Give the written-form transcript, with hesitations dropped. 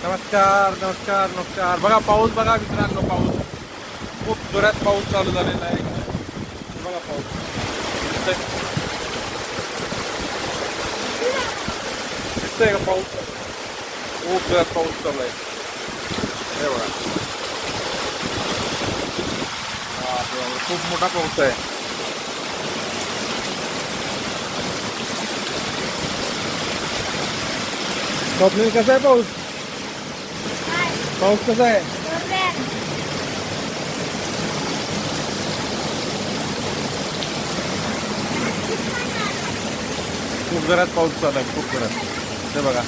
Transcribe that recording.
नमस्कार नमस्कार नमस्कार. बघा पाऊस, बघा मित्रांनो, पाऊस खूप जोरात पाऊस चालू झालेला आहे. बघा पाऊस दिसतंय, दिसतंय का पाऊस? खूप जोरात पाऊस चालू आहे. हे बघा, खूप मोठा पाऊस आहे. स्वप्नील, कसा आहे पाऊस? पाऊस कसा आहे? खूप जोरात पाऊस चालू आहे, खूप जोरात. हे बघा.